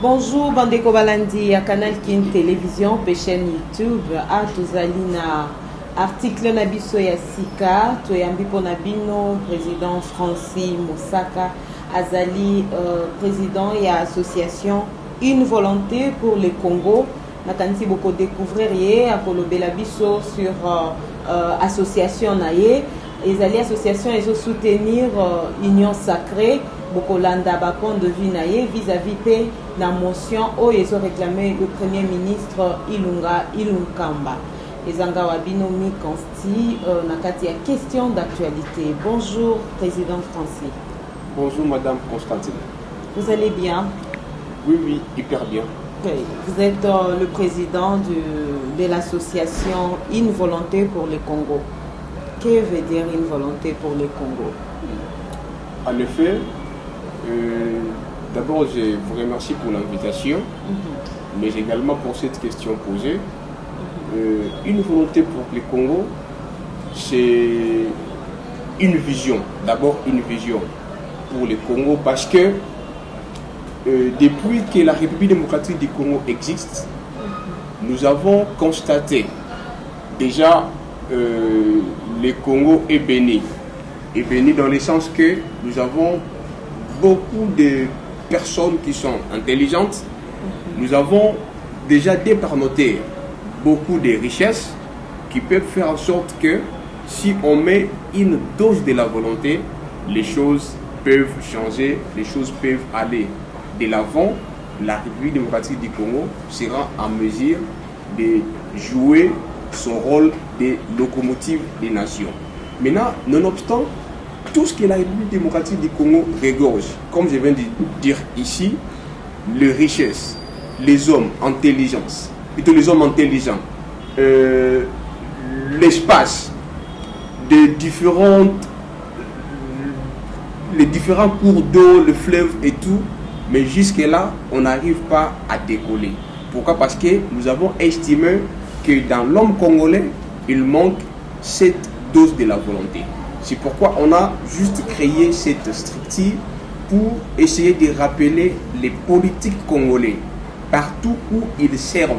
Bonjour bandeko balandi ya Canal King Télévision pe chaîne YouTube a tozali na article na biso ya sika toyambi pona bino président Francis Moussaka azali président ya association Une Volonté pour le Congo. Nakanisi boko découvrir ye akolobela biso sur association na ye ezali association ezo soutenir Union Sacrée bokolanda ba compte de vie na ye vis-à-vis pe la motion o ezo réclamer le premier ministre Ilunkamba ezanga wabino mi consti na kati ya question d'actualité. Bonjour président Francis. Bonjour madame Constantine. Vous allez bien? Oui, hyper bien. Okay. Vous êtes le président de l'association Une Volonté pour le Congo. Que veut dire Une Volonté pour le Congo? En effet, d'abord je vous remercie pour l'invitation, mais également pour cette question posée. Une Volonté pour le Congo, c'est une vision, d'abord une vision pour le Congo, parce que depuis que la République démocratique du Congo existe, nous avons constaté déjà le Congo est béni. Est béni dans le sens que nous avons beaucoup de personnes qui sont intelligentes. Nous avons déjà dès par nos terres beaucoup de richesses qui peuvent faire en sorte que si on met une dose de la volonté, les choses peuvent changer, les choses peuvent aller de l'avant. La République démocratique du Congo sera en mesure de jouer son rôle de locomotive des nations. Maintenant, nonobstant tout ce que la République démocratique du Congo regorge, comme je viens de dire ici, les richesses, les hommes intelligents, plutôt les hommes intelligents, l'espace, les différents cours d'eau, le fleuve et tout, mais jusque-là, on n'arrive pas à décoller. Pourquoi? Parce que nous avons estimé que dans l'homme congolais, il manque cette dose de la volonté. C'est pourquoi on a juste créé cette structure pour essayer de rappeler les politiques congolais. Partout où ils servent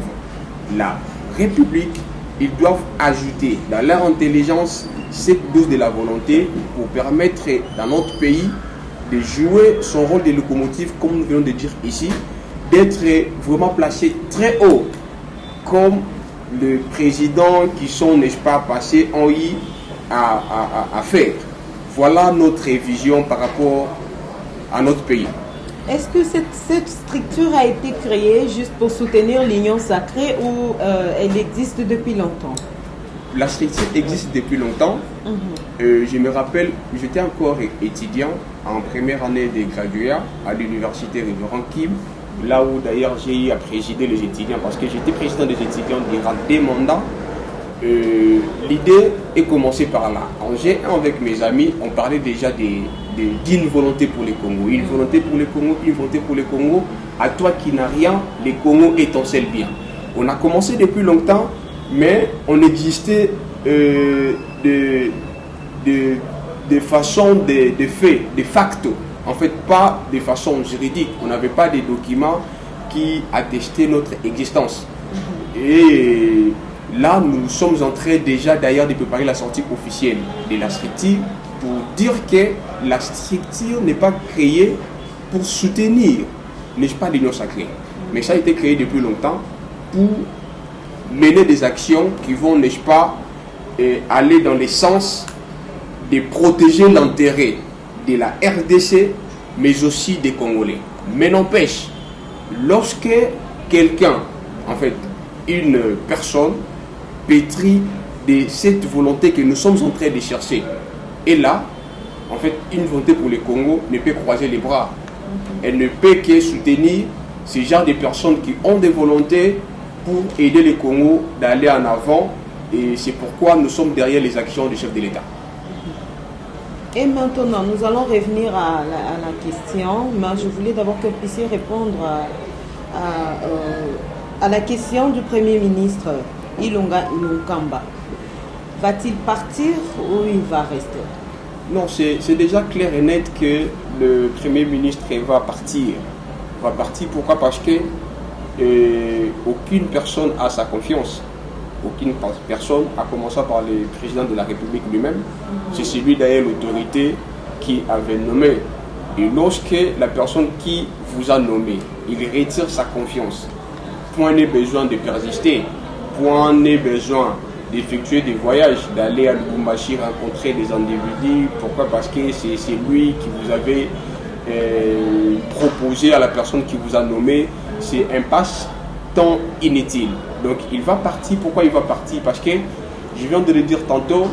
la République, ils doivent ajouter dans leur intelligence cette dose de la volonté pour permettre dans notre pays de jouer son rôle de locomotive, comme nous venons de dire ici, d'être vraiment placé très haut, comme le président qui sont, n'est-ce pas, passés ont eu à faire. Voilà notre vision par rapport à notre pays. Est-ce que cette structure a été créée juste pour soutenir l'Union Sacrée ou elle existe depuis longtemps? La structure existe depuis longtemps. Je me rappelle, j'étais encore étudiant en première année de graduat à l'université Révérend Kim, là où d'ailleurs j'ai eu à présider les étudiants, parce que j'étais président des étudiants durant 2 mandats. L'idée est commencée par là. En G1 avec mes amis, on parlait déjà d'une volonté pour le Congo. Une volonté pour le Congo, une volonté pour le Congo. À toi qui n'as rien, le Congo étincelle bien. On a commencé depuis longtemps, mais on existait de façon de fait, de facto. En fait, pas de façon juridique. On n'avait pas de documents qui attestaient notre existence. Et là, nous sommes en train déjà d'ailleurs de préparer la sortie officielle de la structure pour dire que la structure n'est pas créée pour soutenir, n'est-ce pas, l'Union Sacrée. Mais ça a été créé depuis longtemps pour mener des actions qui vont, n'est-ce pas, aller dans le sens de protéger l'intérêt de la RDC, mais aussi des Congolais. Mais n'empêche, lorsque quelqu'un, en fait, une personne pétrie de cette volonté que nous sommes en train de chercher, et là, en fait, une volonté pour le Congo ne peut croiser les bras. Elle ne peut que soutenir ce genre de personnes qui ont des volontés pour aider le Congo d'aller en avant, et c'est pourquoi nous sommes derrière les actions du chef de l'État. Et maintenant, nous allons revenir à la question, mais je voulais d'abord que vous puissiez répondre à la question du Premier ministre Ilunkamba. Va-t-il partir ou il va rester? Non, c'est déjà clair et net que le Premier ministre va partir. va partir. Pourquoi? Parce que aucune personne a sa confiance. Aucune personne, à commencer par le président de la République lui-même. C'est celui d'ailleurs l'autorité qui avait nommé. Et lorsque la personne qui vous a nommé, il retire sa confiance, point n'est besoin de persister, point n'est besoin d'effectuer des voyages, d'aller à Lubumbashi rencontrer des individus. Pourquoi? Parce que c'est lui qui vous avait proposé à la personne qui vous a nommé. C'est un passe-temps inutile. Donc il va partir. Pourquoi il va partir? Parce que je viens de le dire tantôt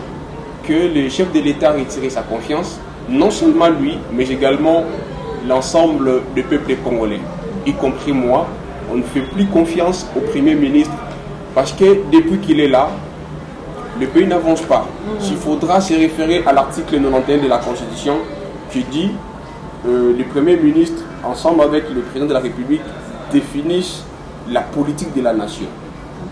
que le chef de l'État a retiré sa confiance. Non seulement lui, mais également l'ensemble du peuple congolais, y compris moi. On ne fait plus confiance au Premier ministre parce que depuis qu'il est là, le pays n'avance pas. S'il faudra se référer à l'article 91 de la Constitution qui dit le Premier ministre, ensemble avec le président de la République, définissent la politique de la nation.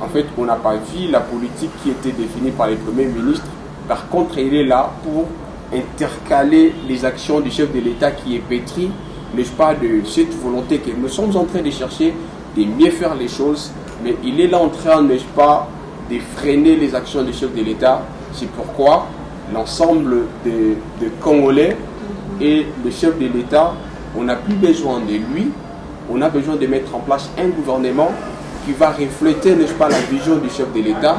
En fait, on n'a pas vu la politique qui était définie par le Premier ministre. Par contre, il est là pour intercaler les actions du chef de l'État qui est pétri, n'est-ce pas, de cette volonté que nous sommes en train de chercher de mieux faire les choses, mais il est là en train, n'est-ce pas, de freiner les actions du chef de l'État. C'est pourquoi l'ensemble des Congolais et le chef de l'État, on n'a plus besoin de lui, on a besoin de mettre en place un gouvernement qui va refléter, n'est-ce pas, la vision du chef de l'État,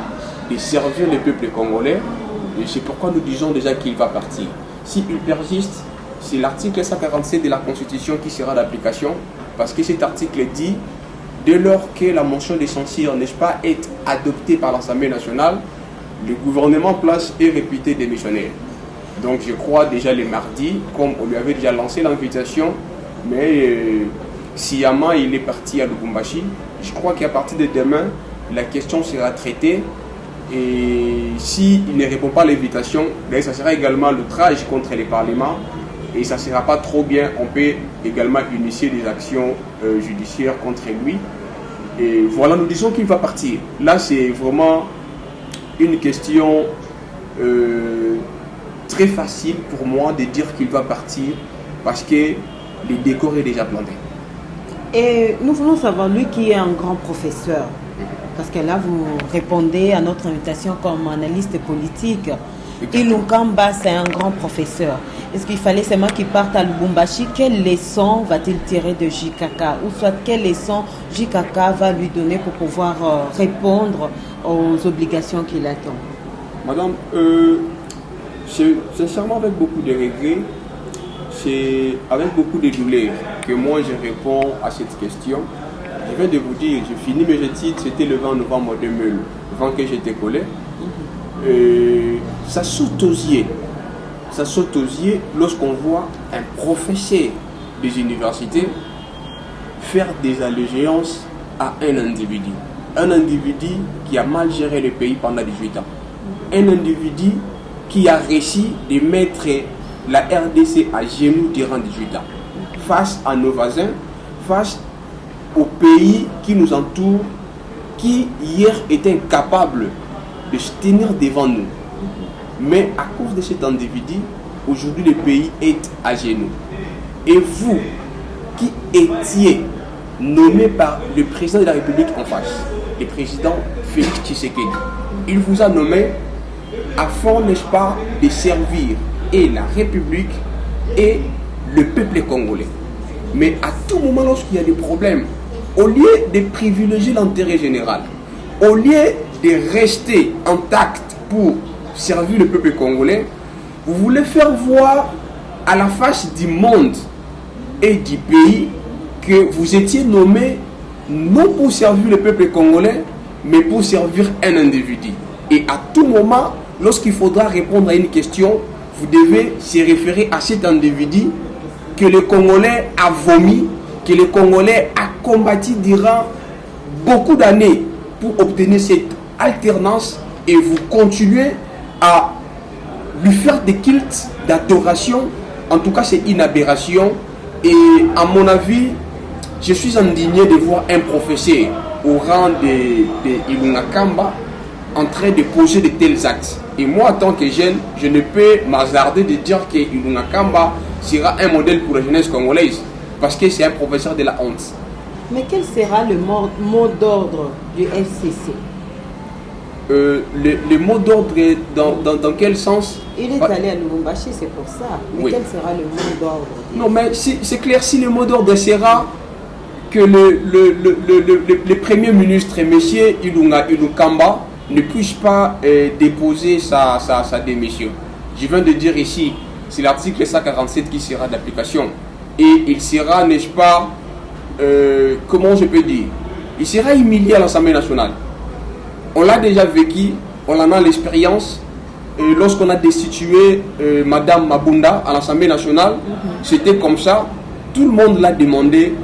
de servir le peuple congolais. Et c'est pourquoi nous disons déjà qu'il va partir. S'il persiste, c'est l'article 147 de la Constitution qui sera d'application, parce que cet article dit, dès lors que la motion de censure, n'est-ce pas, est adoptée par l'Assemblée nationale, le gouvernement place est réputé démissionnaire. Donc je crois déjà les mardis, comme on lui avait déjà lancé l'invitation, mais sciemment il est parti à Lubumbashi. Je crois qu'à partir de demain, la question sera traitée. Et s'il ne répond pas à l'invitation, ça sera également l'outrage contre les parlements. Et ça ne sera pas trop bien. On peut également initier des actions judiciaires contre lui. Et voilà, nous disons qu'il va partir. Là, c'est vraiment une question très facile pour moi de dire qu'il va partir parce que le décor est déjà planté. Et nous voulons savoir, lui qui est un grand professeur, parce que là vous répondez à notre invitation comme analyste politique. Ilunga Kamba, c'est un grand professeur. Est-ce qu'il fallait seulement qu'il parte à Lubumbashi? Quelle leçon va-t-il tirer de JKK? Ou soit quelle leçon JKK va lui donner pour pouvoir répondre aux obligations qu'il attend? Madame, c'est sincèrement avec beaucoup de regrets, c'est avec beaucoup de douleur que moi je réponds à cette question. Je viens de vous dire, j'ai fini mes études, c'était le 20 novembre 2000, avant que j'étais collé. Ça saute aux yeux lorsqu'on voit un professeur des universités faire des allégeances à un individu qui a mal géré le pays pendant 18 ans, un individu qui a réussi de mettre la RDC à genoux durant 18 ans, face à nos voisins, face aux pays qui nous entourent, qui hier étaient incapables de se tenir devant nous. Mais à cause de cet individu, aujourd'hui le pays est à genoux. Et vous, qui étiez nommé par le président de la République en face, le président Félix Tshisekedi, il vous a nommé afin, n'est-ce pas, de servir et la République et le peuple congolais. Mais à tout moment, lorsqu'il y a des problèmes, au lieu de privilégier l'intérêt général, au lieu de rester intact pour servir le peuple congolais, vous voulez faire voir à la face du monde et du pays que vous étiez nommé non pour servir le peuple congolais, mais pour servir un individu. Et à tout moment, lorsqu'il faudra répondre à une question, vous devez se référer à cet individu que le Congolais a vomi, que le Congolais a combattu durant beaucoup d'années pour obtenir cette alternance, et vous continuez à lui faire des cultes d'adoration. En tout cas, c'est une aberration. Et à mon avis, je suis indigné de voir un professeur au rang de Ilunga Kamba en train de poser de tels actes. Et moi, en tant que jeune, je ne peux m'hasarder de dire que Ilunga Kamba sera un modèle pour la jeunesse congolaise. parce que c'est un professeur de la honte. Mais quel sera le mot d'ordre du FCC? Le mot d'ordre, dans quel sens? Il est allé à Lubumbashi, c'est pour ça. Mais quel sera le mot d'ordre? Non, mais c'est clair, si le mot d'ordre sera que le Premier ministre, M. Ilunga Ilukamba, ne puisse pas déposer sa démission. Je viens de dire ici, c'est l'article 147 qui sera d'application. Et il sera, n'est-ce pas, comment je peux dire, il sera humilié à l'Assemblée nationale. On l'a déjà vécu, on en a l'expérience. Lorsqu'on a destitué Madame Mabunda à l'Assemblée nationale, c'était comme ça. Tout le monde l'a demandé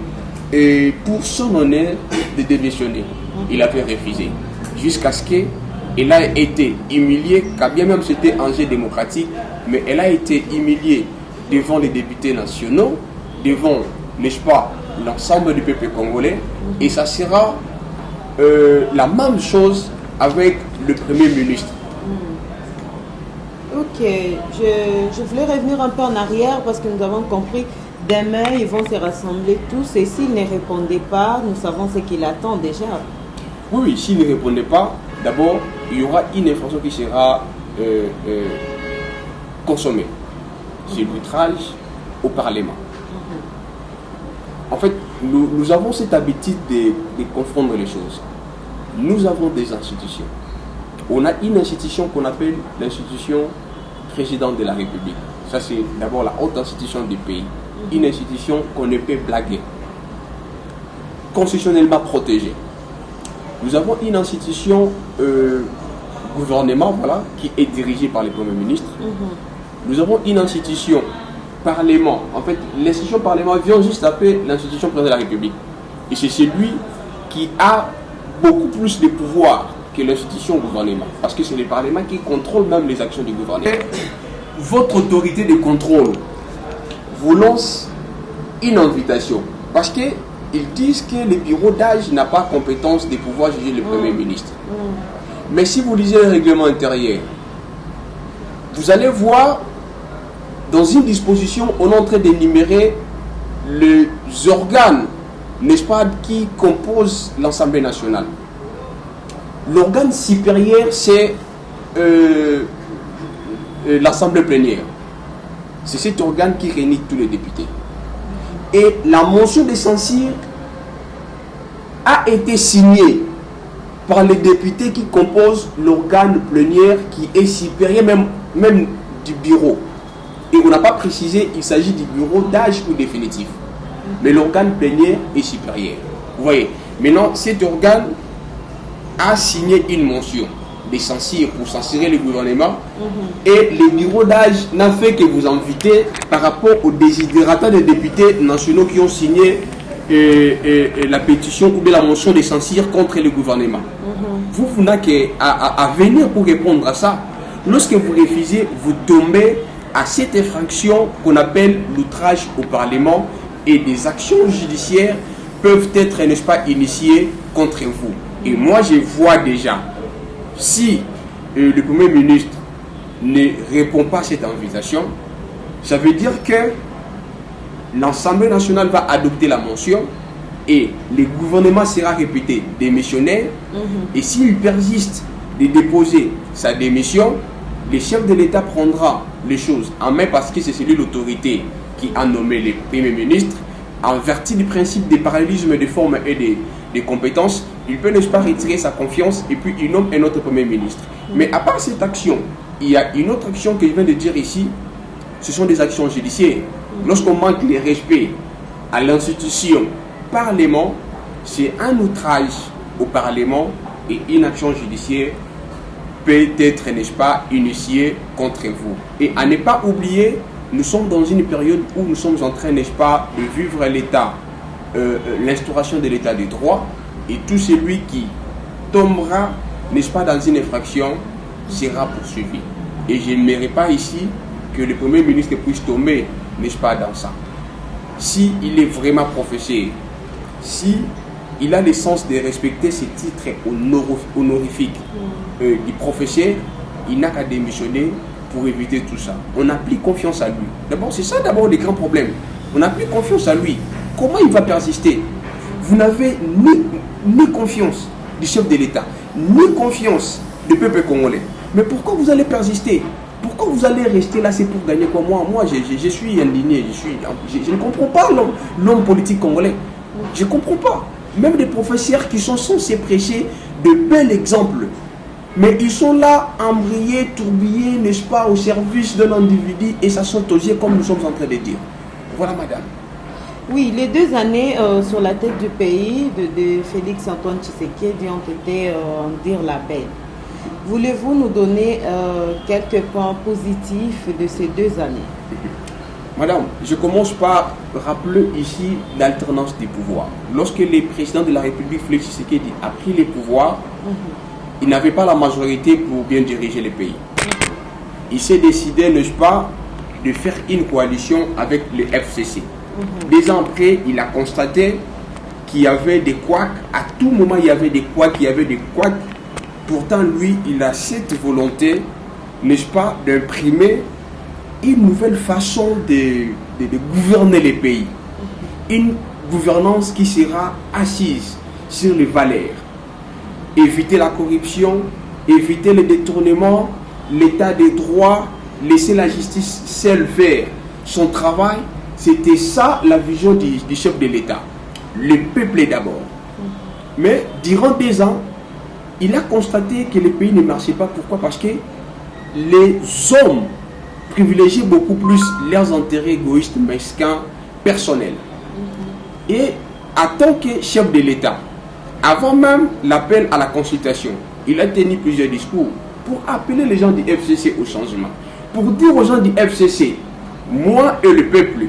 pour son honneur de démissionner. Il avait refusé. Jusqu'à ce qu'elle a été humiliée, car bien même c'était un jeu démocratique, mais elle a été humiliée devant les députés nationaux, devant, n'est-ce pas, l'ensemble du peuple congolais. Et ça sera la même chose avec le Premier ministre. Ok, je voulais revenir un peu en arrière parce que nous avons compris, demain ils vont se rassembler tous et s'ils ne répondaient pas, nous savons ce qu'il attend déjà. Oui, s'ils ne répondaient pas, d'abord il y aura une information qui sera consommée. C'est l'outrage au Parlement. En fait, nous avons cette habitude de confondre les choses. Nous avons des institutions. On a une institution qu'on appelle l'institution président de la République. Ça, c'est d'abord la haute institution du pays. Une institution qu'on ne peut blaguer. Constitutionnellement protégée. Nous avons une institution gouvernement, voilà, qui est dirigée par le Premier ministre. Nous avons une institution Parlement. En fait, l'institution Parlement vient juste appeler l'institution président de la République. Et c'est celui qui a beaucoup plus de pouvoir que l'institution gouvernement. Parce que c'est le Parlement qui contrôle même les actions du gouvernement. Votre autorité de contrôle vous lance une invitation. Parce qu'ils disent que le bureau d'âge n'a pas compétence de pouvoir juger le Premier ministre. Mais si vous lisez le règlement intérieur, vous allez voir, dans une disposition, on est en train d'énumérer les organes, n'est-ce pas, qui composent l'Assemblée nationale. L'organe supérieur, c'est l'Assemblée plénière. C'est cet organe qui réunit tous les députés. Et la motion de censure a été signée par les députés qui composent l'organe plénière qui est supérieur même du bureau. Et on n'a pas précisé il s'agit du bureau d'âge ou définitif. Mais l'organe plénière est supérieur. Vous voyez. Maintenant, cet organe a signé une motion de censure pour censurer le gouvernement. Et le bureau d'âge n'a fait que vous inviter par rapport aux désidératas des députés nationaux qui ont signé la pétition ou bien la motion de censure contre le gouvernement. Vous n'avez qu'à venir pour répondre à ça. Lorsque vous refusez, vous tombez à cette infraction qu'on appelle l'outrage au Parlement et des actions judiciaires peuvent être, n'est-ce pas, initiées contre vous. Et moi, je vois déjà, si le Premier ministre ne répond pas à cette invitation, ça veut dire que l'Assemblée nationale va adopter la motion et le gouvernement sera répété démissionnaire. Et s'il persiste de déposer sa démission, le chef de l'État prendra les choses en main parce que c'est celui l'autorité qui a nommé le Premier ministre. En vertu du principe des parallélismes de forme et des compétences, il peut, n'est-ce pas, retirer sa confiance et puis il nomme un autre Premier ministre. Mais à part cette action, il y a une autre action que je viens de dire ici, ce sont des actions judiciaires. Lorsqu'on manque le respect à l'institution Parlement, c'est un outrage au Parlement et une action judiciaire peut être, n'est-ce pas, initiée contre vous. Et à ne pas oublier, nous sommes dans une période où nous sommes en train, n'est-ce pas, de vivre l'état, l'instauration de l'état de droit, et tout celui qui tombera, n'est-ce pas, dans une infraction sera poursuivi. Et je n'aimerais pas ici que le Premier ministre puisse tomber, n'est-ce pas, dans ça. Si il est vraiment professeur, si il a le sens de respecter ces titres honorifiques du professeur, il n'a qu'à démissionner pour éviter tout ça. On n'a plus confiance à lui. D'abord, c'est ça d'abord le grand problème. On n'a plus confiance à lui. comment il va persister? Vous n'avez ni confiance du chef de l'État, ni confiance du peuple congolais. Mais pourquoi vous allez persister? Pourquoi vous allez rester là? C'est pour gagner quoi? Moi, je suis indigné. Je ne comprends pas l'homme politique congolais. Je ne comprends pas. Même des professeurs qui sont censés prêcher de bels exemples. Mais ils sont là, embrayés, tourbillés, n'est-ce pas, au service d'un individu et ça s'autogère comme nous sommes en train de dire. Voilà, madame. Oui, les 2 années sur la tête du pays de Félix Antoine Tshisekedi ont été, dire la belle. Voulez-vous nous donner quelques points positifs de ces 2 années? Madame, je commence par rappeler ici l'alternance des pouvoirs. Lorsque le président de la République, Félix Tshisekedi, a pris les pouvoirs, il n'avait pas la majorité pour bien diriger le pays. Il s'est décidé, n'est-ce pas, de faire une coalition avec le FCC. 2 ans après, il a constaté qu'il y avait des couacs. À tout moment, il y avait des couacs, Pourtant, lui, il a cette volonté, n'est-ce pas, d'imprimer une nouvelle façon de gouverner les pays. Une gouvernance qui sera assise sur les valeurs. Éviter la corruption, éviter le détournement, l'état des droits, laisser la justice seule faire son travail. C'était ça la vision du chef de l'État. Le peuple d'abord. Mais durant 2 ans, il a constaté que le pays ne marchait pas. Pourquoi? Parce que les hommes privilégiaient beaucoup plus leurs intérêts égoïstes, mesquins, personnels. Et en tant que chef de l'État, avant même l'appel à la consultation, il a tenu plusieurs discours pour appeler les gens du FCC au changement. Pour dire aux gens du FCC, moi et le peuple,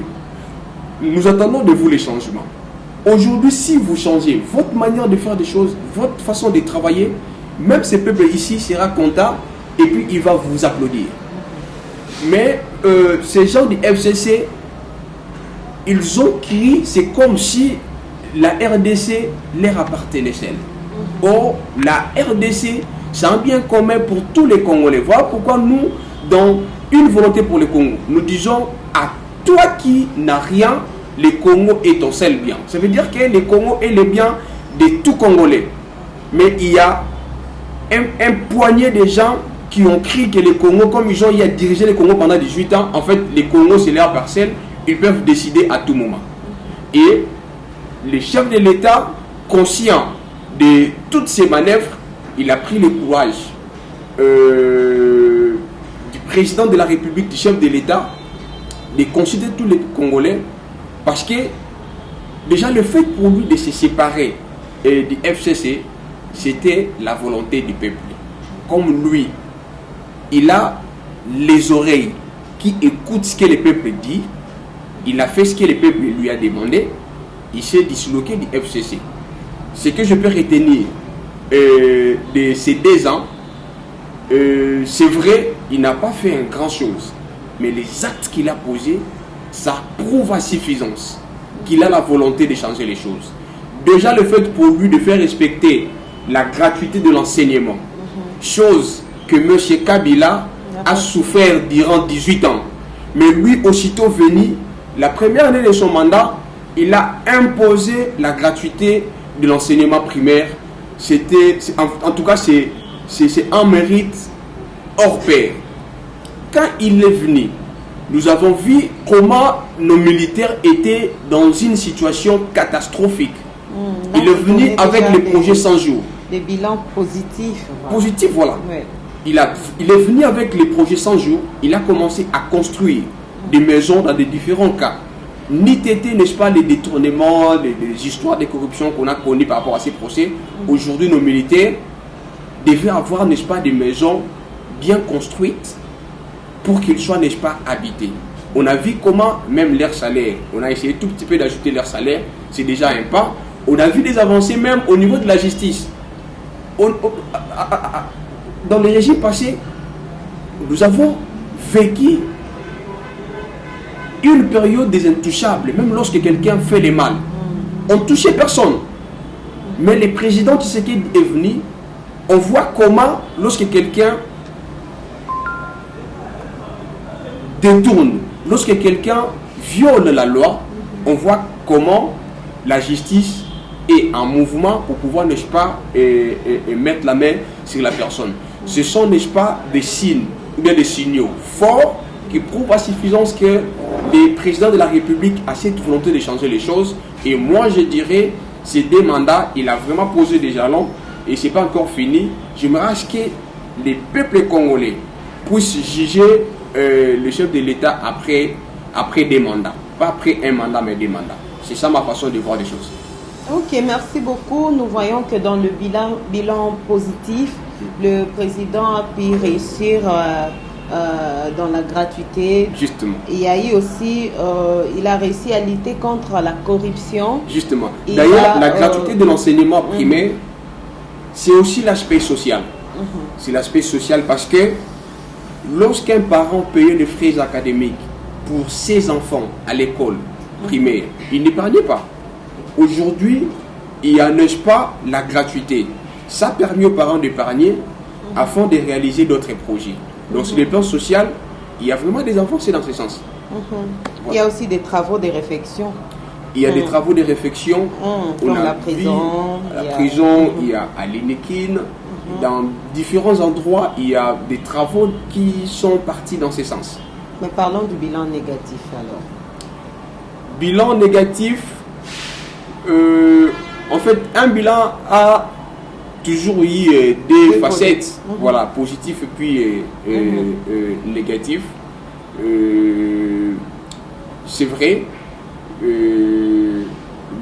nous attendons de vous les changements. Aujourd'hui, si vous changez votre manière de faire des choses, votre façon de travailler, même ce peuple ici sera content et puis il va vous applaudir. Mais ces gens du FCC, ils ont crié, c'est comme si la RDC leur appartenait seule. Or, la RDC, c'est un bien commun pour tous les Congolais. Voilà pourquoi nous, dans une volonté pour le Congo, nous disons à toi qui n'as rien, le Congo est ton seul bien. Ça veut dire que le Congo est le bien de tout Congolais. Mais il y a un poignet de gens qui ont crié que le Congo, comme ils ont dirigé le Congo pendant 18 ans, en fait, le Congo, c'est leur parcelle, ils peuvent décider à tout moment. Et le chef de l'État, conscient de toutes ces manœuvres, il a pris le courage du président de la République, du chef de l'État, de consulter tous les Congolais, parce que déjà le fait pour lui de se séparer du FCC, c'était la volonté du peuple. Comme lui, il a les oreilles qui écoutent ce que le peuple dit, il a fait ce que le peuple lui a demandé, il s'est disloqué du FCC. Ce que je peux retenir de ces 2 ans, c'est vrai, il n'a pas fait une grande chose, mais les actes qu'il a posés, ça prouve à suffisance qu'il a la volonté de changer les choses. Déjà le fait pour lui de faire respecter la gratuité de l'enseignement, chose que M. Kabila a souffert durant 18 ans. Mais lui, aussitôt venu, la première année de son mandat, il a imposé la gratuité de l'enseignement primaire. En tout cas, c'est un mérite hors pair. Quand il est venu, nous avons vu comment nos militaires étaient dans une situation catastrophique. Il est venu avec le projet 100 jours. Des bilans positifs. Voilà. Positifs, voilà. Ouais. Il est venu avec les projets 100 jours. Il a commencé à construire des maisons dans des différents cas. Ni tété, n'est-ce pas, les détournements, les histoires de corruption qu'on a connues par rapport à ces procès. Aujourd'hui, nos militaires devaient avoir, n'est-ce pas, des maisons bien construites pour qu'ils soient, n'est-ce pas, habités. On a vu comment, même leur salaire, on a essayé tout petit peu d'ajouter leur salaire, c'est déjà un pas. On a vu des avancées même au niveau de la justice. Dans le régime passé, nous avons vécu une période des intouchables, même lorsque quelqu'un fait le mal. On ne touchait personne. Mais le président Tshisekedi est venu, on voit comment, lorsque quelqu'un détourne, lorsque quelqu'un viole la loi, on voit comment la justice est en mouvement pour pouvoir, n'est-ce pas, mettre la main sur la personne. Ce sont, n'est-ce pas, des signes, ou bien des signaux forts qui prouvent à suffisance que le président de la République a cette volonté de changer les choses. Et moi, je dirais, ces 2 mandats, il a vraiment posé des jalons et ce n'est pas encore fini. J'aimerais que les peuples congolais puissent juger le chef de l'État après 2 mandats. Pas après 1 mandat, mais 2 mandats. C'est ça ma façon de voir les choses. Ok, merci beaucoup. Nous voyons que dans le bilan positif, le président a pu réussir dans la gratuité. Justement. Il y a eu aussi, il a réussi à lutter contre la corruption. Justement. D'ailleurs, la gratuité de l'enseignement primaire, c'est aussi l'aspect social. C'est l'aspect social parce que lorsqu'un parent payait les frais académiques pour ses enfants à l'école primaire, il n'épargnait pas. Aujourd'hui, il y a, n'est-ce pas, la gratuité. Ça permet aux parents d'épargner afin de réaliser d'autres projets. Donc, sur le plan social, il y a vraiment des avancées dans ce sens. Voilà. Il y a aussi des travaux de réflexion. Il y a des travaux de réflexion. Comme la prison. Il y a à l'Inékin. Dans différents endroits, il y a des travaux qui sont partis dans ce sens. Mais parlons du bilan négatif alors. Bilan négatif, en fait, un bilan a toujours eu 2 facettes, voilà, positif et puis négatif. C'est vrai,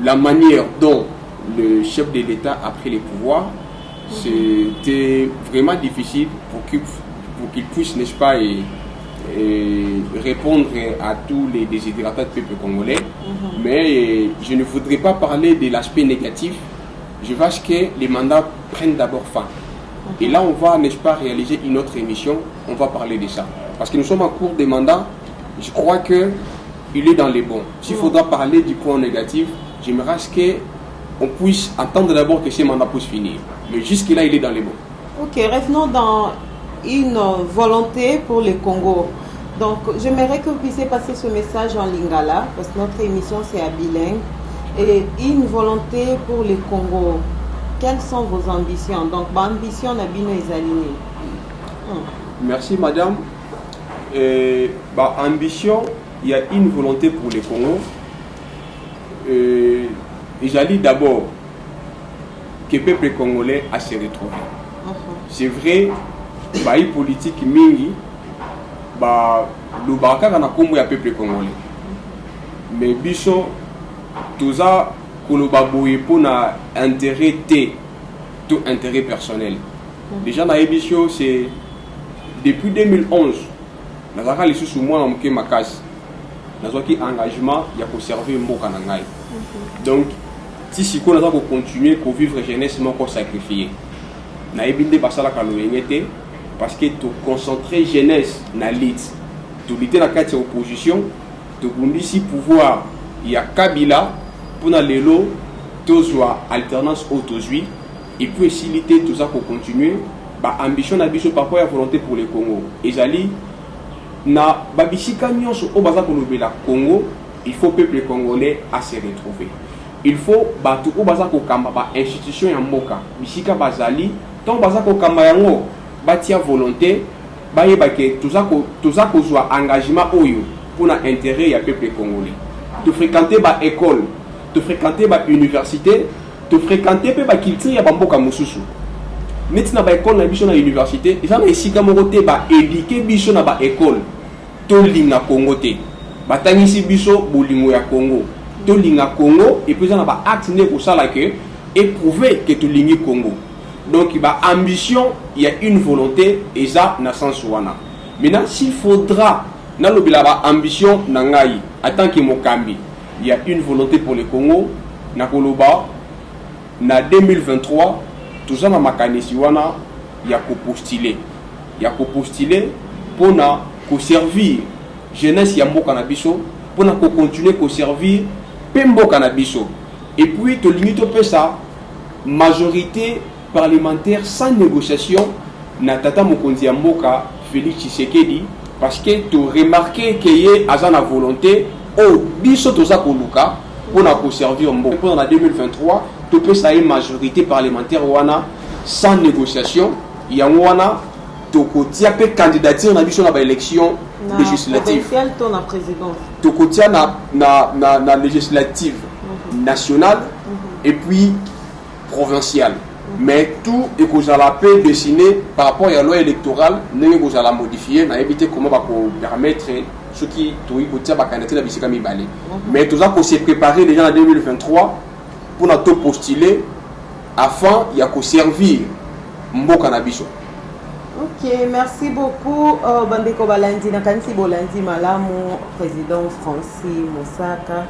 la manière dont le chef de l'État a pris les pouvoirs, c'était vraiment difficile pour qu'il puisse, n'est-ce pas, répondre à tous les désidératas du peuple congolais. Mais je ne voudrais pas parler de l'aspect négatif. Je veux que les mandats prennent d'abord fin. Et là, on va, n'est-ce pas, réaliser une autre émission. On va parler de ça. Parce que nous sommes en cours des mandats. Je crois qu'il est dans les bons. S'il faudra parler du point négatif, j'aimerais qu'on puisse attendre d'abord que ces mandats puissent finir. Mais jusque-là, il est dans les bons. Ok, revenons dans une volonté pour le Congo. Donc, j'aimerais que vous puissiez passer ce message en lingala, parce que notre émission, c'est à bilingue. Et une volonté pour le Congo. Quelles sont vos ambitions? Donc, ambition Nabino Ezalini. Merci, madame. Ambition, il y a une volonté pour le Congo. Et j'allais d'abord que le peuple congolais a se retrouver. C'est vrai, il politique mingi, le baraka na kombo ya peuple congolais. Mais biso toza koloba boye pour na intérêt tout intérêt personnel. Déjà na émission c'est depuis 2011 nazaka lisusu mwana moke makasi nazwaki engagement ya conserver mboka na ngai. Donc si siko naza ko continuer ko vivre jeunesse moko sacrifier na ebinde basala ka loyengete parce que to concentrer jeunesse na lutte to lutter na kati ya opposition to bundisi pouvoir ya Kabila pour na lelo tozwa alternance autozui et puis aussi lutter tout ça pour continuer ambition na biso par rapport à volonté pour le Congo ezali na babisika nyonso o baza ko lobela Congo. Il faut peuple congolais à se retrouver. Il faut batu o baza ko kamba ba institution ya mboka bisika bazali ton baza ko kamba yango batia volonté bayeba ke tuza ko zwa engagement oyo pour na intérêt ya peuple congolais. De fréquenter ba école, de fréquenter ba université, de fréquenter pe ba culture ya mboka mususu. Neti na ba école na biso na université, eza na esika moko te ba éduquer biso na ba école to linga Congo te. Batangisi biso bolingo ya Congo. To linga Congo et puis eza na ba acte ne ko sala que éprouver que to lingi Congo. Donc il y a ambition, il y a une volonté et ça na sens wana. Maintenant s'il faudra na lobila ba ambition na ngai en tant que mokambi, il y a une volonté pour le Congo na koloba na 2023 tout ça na makanisi wana ya ko postuler. Ya ko postuler pour na ko servir jeunesse ya mboka na biso, pour na ko continuer ko servir pemboka na biso. Et puis to limite peu ça majorité parlementaire sans négociation na tata mokonzi ya mboka Félix Tshisekedi parce que tu remarqué qu'il y a azana volonté au biso toza koluka pour nous servir bon. Pour en 2023, tout peut ça une majorité parlementaire wana sans négociation. Il y a wana tokotia pe candidature na biso na élection législative. Na présidence. Tokotia na législative nationale et puis provinciale. Mais tout est que la peut dessiner par rapport à la loi électorale, nous allons modifier, nous éviter comment permettre ceux qui ont candidaté la bisika mibale. Mais tout ça qu'on s'est préparé déjà en 2023 pour nous postuler afin il y a qu'on servir mboka na biso. Ok, merci beaucoup Bandeko Balandi nakanisi Bolandi Malamu, président Francis Mosaka.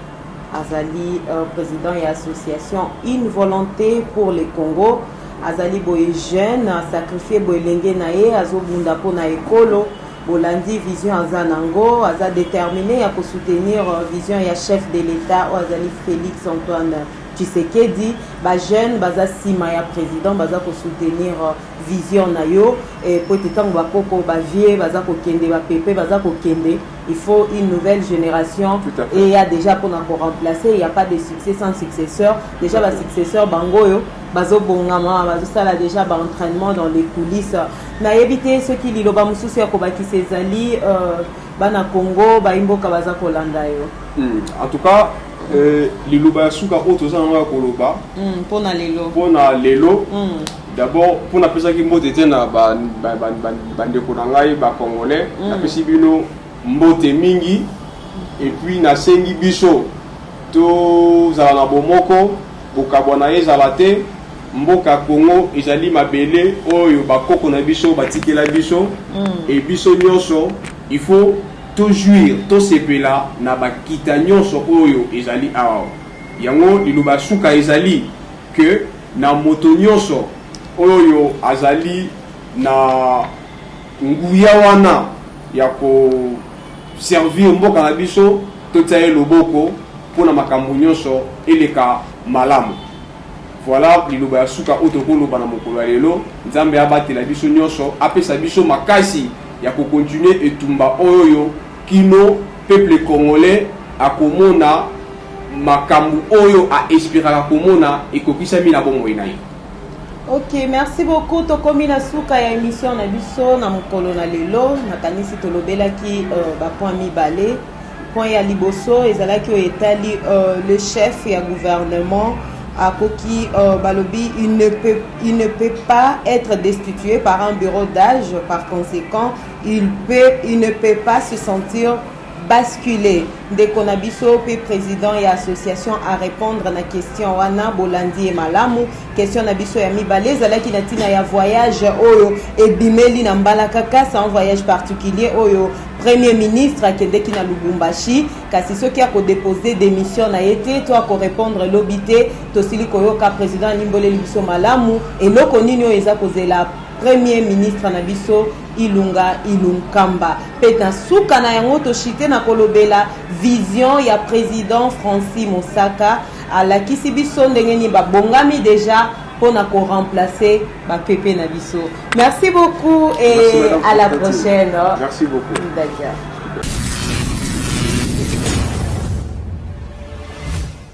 Azali président et association Une Volonté pour le Congo. Azali boye jeune sacrifié boelenge nae azobunda po na ekolo Bolandi vision azanango aza déterminé à soutenir vision ya chef de l'État Azali Félix Antoine Tshisekedi ba jeune baza sima ya président baza ko soutenir vision na yo et peut-être ba koko ba vieux baza ko kende ba pépé baza ko kende. Il faut une nouvelle génération et il y a déjà pour remplacer, il n'y a pas de succès sans successeur. Déjà, le successeur Bangoyo, Bazo Bongama, Bazo Sala déjà entraînement dans les coulisses. Na évité ceux qui liloba mususu ya kobaki sezali bana Congo baimbo kabaza kolanda yo. En tout cas, liloba suka oto za nga koloba. Pona lelo. Pona lelo. D'abord, pour na pesa ki mbote tena bande konangai ba congolais, na pesi bino mbote mingi et puis na sengi biso to zala na bomoko bokabwana ezala te mboka Congo ezali mabele oyo bakoko na biso batikela biso et biso nyonso il faut to jouir to sepela na bakita nyonso oyo ezali awa yango liloba suka ezali que na moto nyonso oyo azali na nguya wana ya ko servir mboka na biso totaye loboko pona makambo nyonso eleka malamu. Voilà liloba suka otokoloba na mokolo lelo nzambe abatela biso nyonso apesa biso makasi ya ko continuer etumba oyo kino peuple congolais akomona makambo oyo a espérer komona ekokisami na bomoi na ye. Ok, merci beaucoup. Tokomi na suka ya émission na biso na mokolo na lelo nakanisi tolobelaki ba point mibale point ya liboso ezalaki etali le chef ya gouvernement akoki balobi il ne peut pas être destitué par un bureau d'âge, par conséquent il ne peut pas se sentir basculer. Dès qu'on a biso pe président et association à répondre à la question wana Bolandi et Malamu question na biso ya mibale zalaki na tina ya voyage oyo et bimeli na mbalakaka c'est un voyage particulier oyo premier ministre akendeki na Lubumbashi kasi soki ako déposer démission na été to ako répondre l'obité to sili koyoka président Limbole biso Malamu et loko nini oyo eza kozela premier ministre na biso Ilunga Ilunkamba peta suka na yango to chite na kolobela vision ya président Francis Mosaka ala kisi biso ndenge ni ba bongami déjà pour na ko remplacer ba pepe na biso. Merci beaucoup et merci, à la prochaine. Merci beaucoup. D'accord.